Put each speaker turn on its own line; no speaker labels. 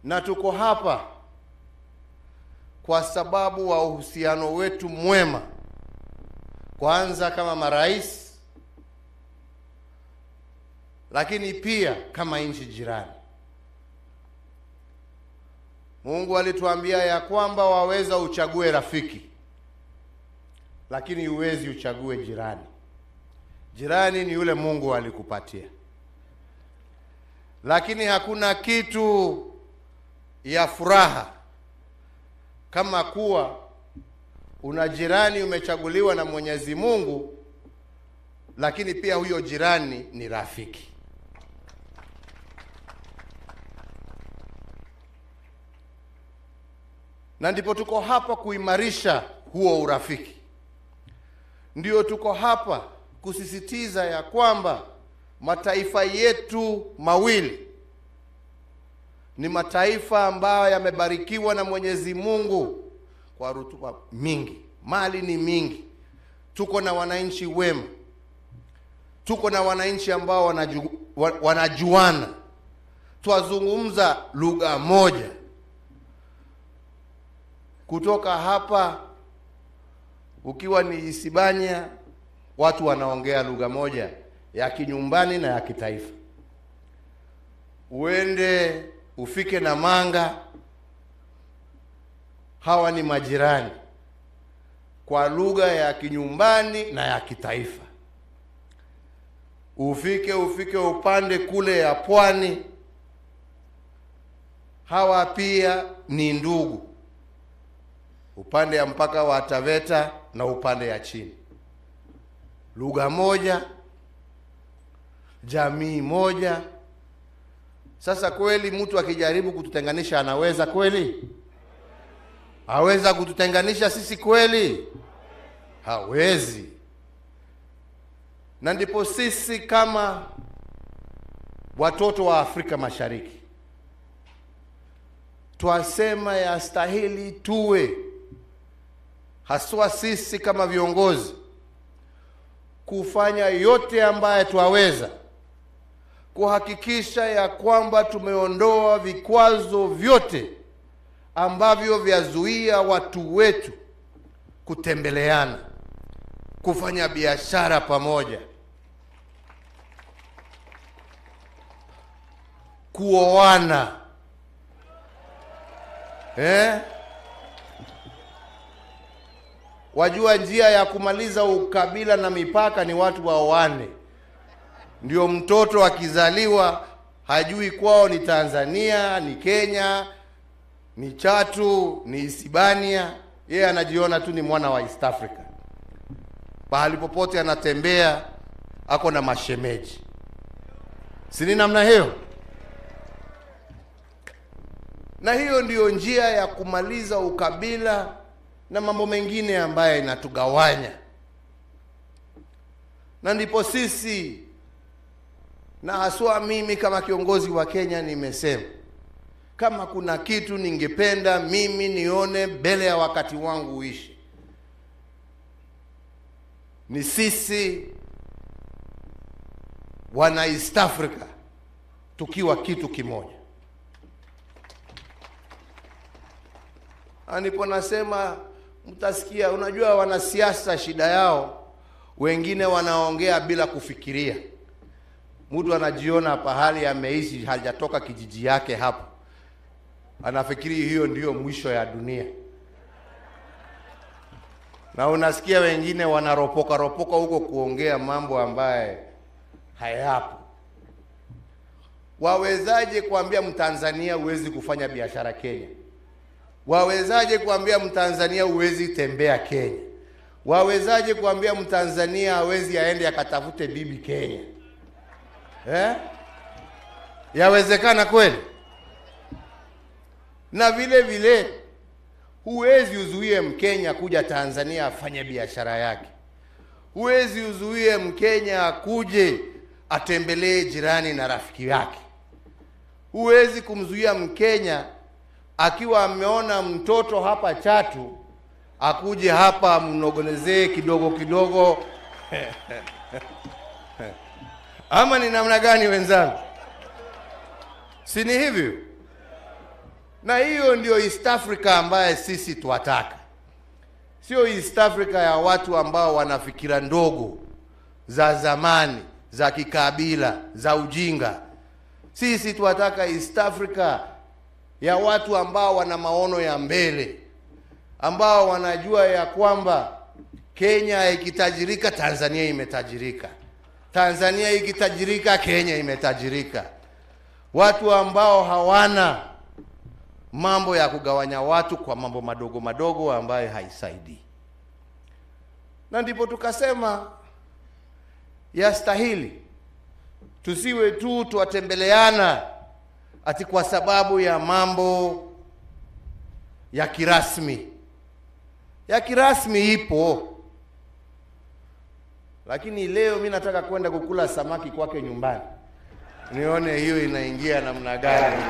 Na tuko hapa kwa sababu wa uhusiano wetu mwema, kwanza kama marais, lakini pia kama nchi jirani. Mungu alituambia ya kwamba waweza uchague rafiki, lakini huwezi uchague jirani. Jirani ni yule Mungu alikupatia. Lakini hakuna kitu ya furaha kama kuwa una jirani umechaguliwa na Mwenyezi Mungu, lakini pia huyo jirani ni rafiki. Na ndipo tuko hapa kuimarisha huo urafiki. Ndio tuko hapa kusisitiza ya kwamba mataifa yetu mawili ni mataifa ambayo yamebarikiwa na Mwenyezi Mungu kwa rutuba mingi, mali ni mingi. Tuko na wananchi wema, tuko na wananchi ambao wanajuana, twazungumza lugha moja. Kutoka hapa ukiwa ni Isibania, watu wanaongea lugha moja ya kinyumbani na ya kitaifa. Uende ufike Namanga, hawa ni majirani kwa lugha ya kinyumbani na ya kitaifa. Ufike upande kule ya pwani, hawa pia ni ndugu, upande ya mpaka wa Taveta na upande ya chini. Lugha moja, jamii moja. Sasa kweli mtu akijaribu kututenganisha anaweza kweli? Haweza kututenganisha sisi kweli? Hawezi. Na ndipo sisi kama watoto wa Afrika Mashariki twasema yastahili tuwe, haswa sisi kama viongozi, kufanya yote ambaye twaweza kuhakikisha ya kwamba tumeondoa vikwazo vyote ambavyo vyazuia watu wetu kutembeleana, kufanya biashara pamoja, kuoana. Wajua njia ya kumaliza ukabila na mipaka ni watu waoane. Ndio mtoto akizaliwa hajui kwao ni Tanzania, ni Kenya, ni Chatu, ni Isibania. Yeye anajiona tu ni mwana wa East Africa. Pahali popote anatembea ako na mashemeji. Si ni namna hiyo? Na hiyo ndiyo njia ya kumaliza ukabila na mambo mengine ambaye inatugawanya. Na ndipo sisi, na haswa mimi kama kiongozi wa Kenya, nimesema kama kuna kitu ningependa mimi nione mbele ya wakati wangu uishi, ni sisi wana East Africa tukiwa kitu kimoja. Ndipo nasema, mtasikia, unajua wanasiasa shida yao, wengine wanaongea bila kufikiria. Mtu anajiona pahali ameishi, hajatoka kijiji yake hapo, anafikiri hiyo ndiyo mwisho ya dunia. Na unasikia wengine wanaropoka huko kuongea mambo ambaye hayapo. Wawezaje kuambia Mtanzania huwezi kufanya biashara Kenya? Wawezaje kuambia Mtanzania huwezi tembea Kenya? Wawezaje kuambia Mtanzania hawezi aende akatafute bibi Kenya? Yawezekana kweli? Na vile vile huwezi uzuie Mkenya kuja Tanzania afanye biashara yake. Huwezi uzuie Mkenya akuje atembelee jirani na rafiki yake. Huwezi kumzuia Mkenya akiwa ameona mtoto hapa Chatu akuje hapa mnogonezee kidogo kidogo. Ama ni namna gani wenzangu? Si ni hivyo? Na hiyo ndio East Africa ambaye sisi tuwataka. Sio East Africa ya watu ambao wana fikira ndogo za zamani, za kikabila, za ujinga. Sisi tuwataka East Africa ya watu ambao wana maono ya mbele, ambao wanajua ya kwamba Kenya ikitajirika, Tanzania imetajirika. Tanzania ikitajirika, Kenya imetajirika. Watu ambao hawana mambo ya kugawanya watu kwa mambo madogo madogo ambayo haisaidii. Na ndipo tukasema yastahili tusiwe tu tuwatembeleana ati kwa sababu ya mambo ya kirasmi. Ya kirasmi ipo, lakini leo mimi nataka kwenda kukula samaki kwake nyumbani, nione hiyo inaingia namna gani.